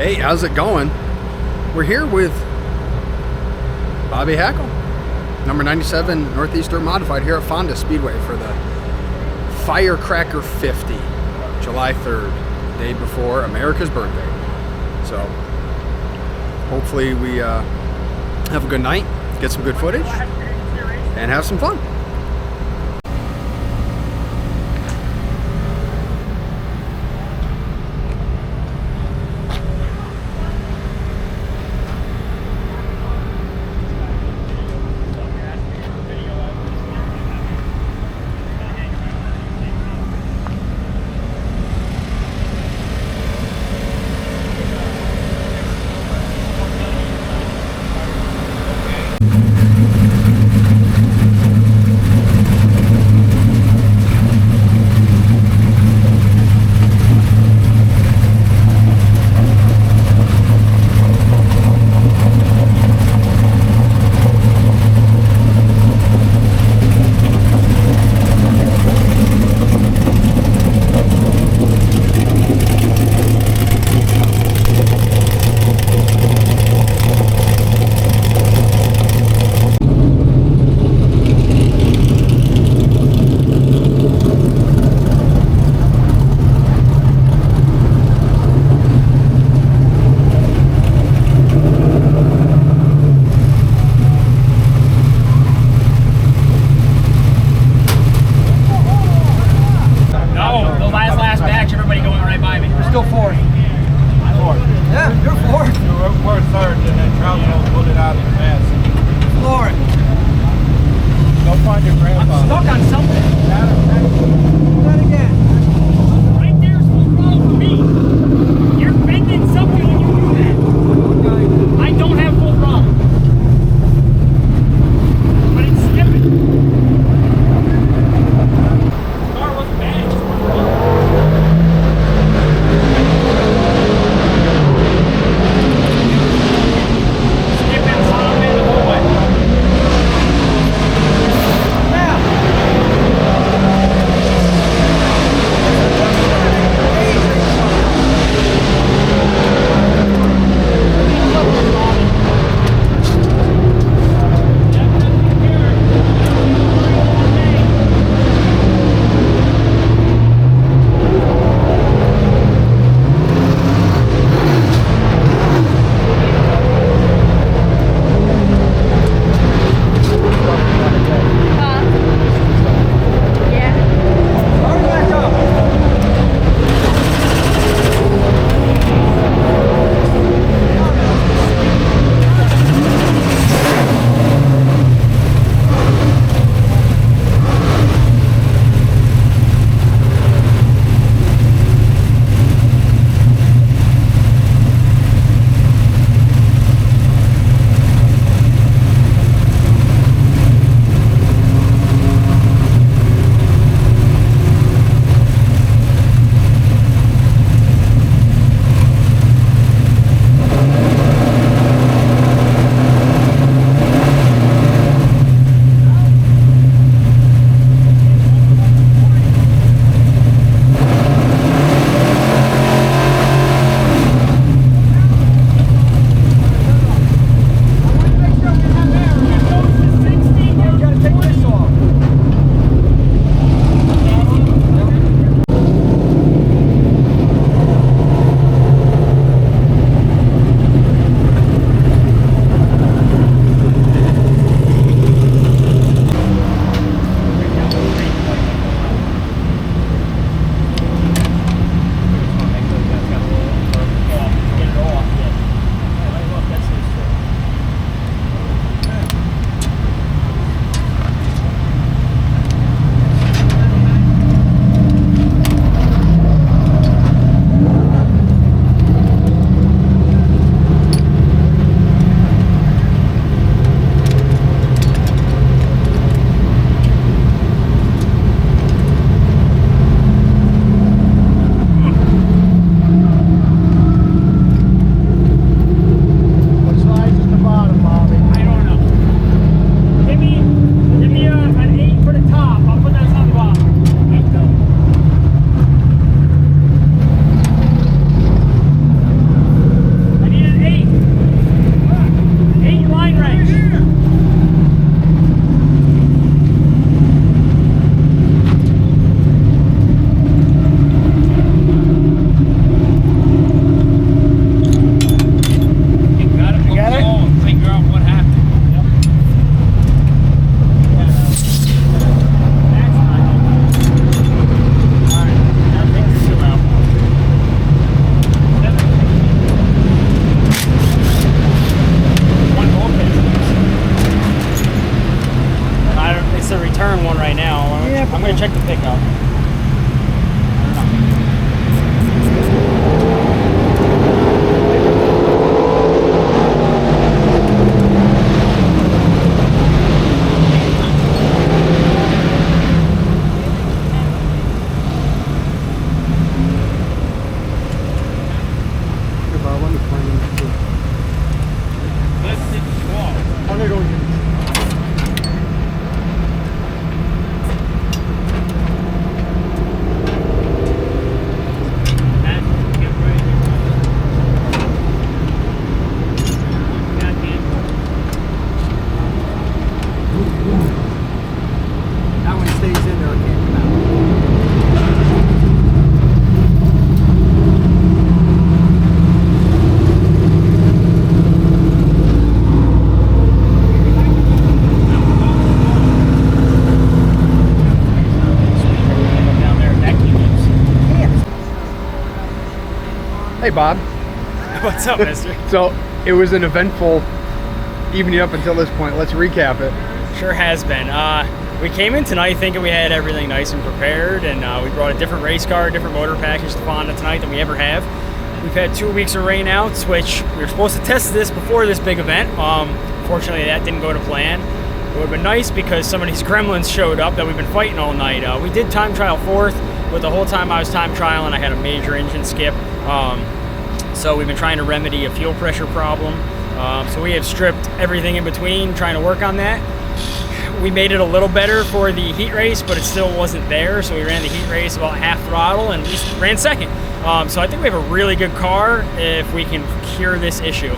Hey, how's it going? We're here with Bobby Hackel, number 97 Northeast Dirt Modified here at Fonda Speedway for the Firecracker 50, July 3rd, day before America's birthday. So hopefully we have a good night, get some good footage, and have some fun. Hey, Bob. What's up, mister? So, it was an eventful evening up until this point. Let's recap it. Sure has been. We came in tonight thinking we had everything nice and prepared, and we brought a different race car, a different motor package to Fonda tonight than we ever have. We've had 2 weeks of rainouts, which we were supposed to test this before this big event. Fortunately, that didn't go to plan. It would have been nice because some of these gremlins showed up that we've been fighting all night. We did time trial 4th, but the whole time I was time trialing, I had a major engine skip. So we've been trying to remedy a fuel pressure problem. So we have stripped everything in between, trying to work on that. We made it a little better for the heat race, but it still wasn't there. So we ran the heat race about half throttle and just ran second. So I think we have a really good car if we can cure this issue.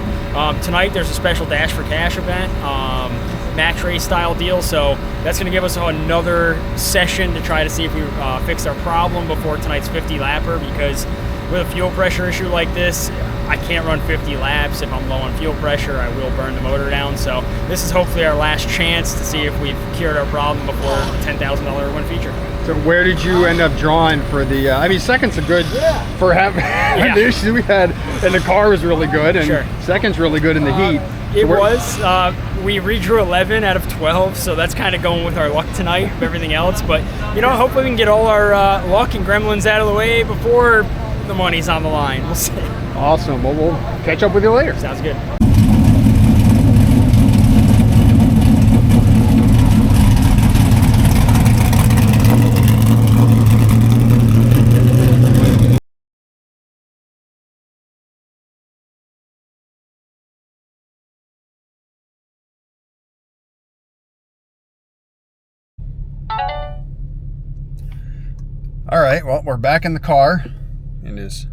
Tonight there's a special Dash for Cash event, match race style deal. So that's going to give us another session to try to see if we fix our problem before tonight's 50 lapper, because with a fuel pressure issue like this, I can't run 50 laps. If I'm low on fuel pressure, I will burn the motor down. So this is hopefully our last chance to see if we've cured our problem before a $10,000 win feature. So where did you end up drawing for the, I mean, second's a good, for having the issues we had, and the car was really good, and second's really good in the heat. It was. We redrew 11 out of 12, so that's kind of going with our luck tonight of everything else. But, you know, hopefully we can get all our luck and gremlins out of the way before the money's on the line. We'll see. Awesome. Well, we'll catch up with you later. Sounds good. All right, well, we're back in the car. It is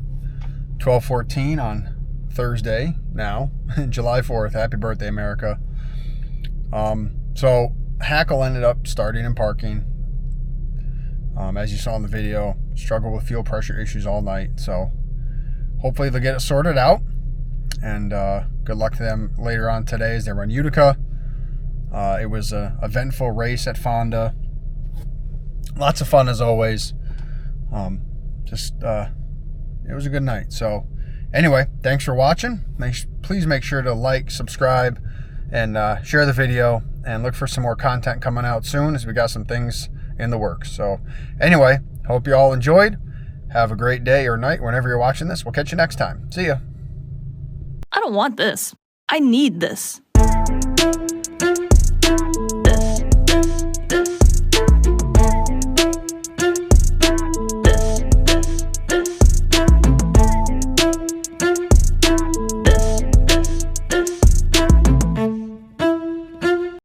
12:14 on Thursday now, July 4th. Happy birthday, America. So Hackel ended up starting and parking. As you saw in the video, struggled with fuel pressure issues all night. So hopefully they'll get it sorted out. And good luck to them later on today as they run Utica. It was an eventful race at Fonda. Lots of fun as always. It was a good night. So anyway, thanks for watching. Please make sure to like, subscribe, and share the video, and look for some more content coming out soon, as we got some things in the works. So anyway, hope you all enjoyed. Have a great day or night whenever you're watching this. We'll catch you next time. See ya. I don't want this. I need this.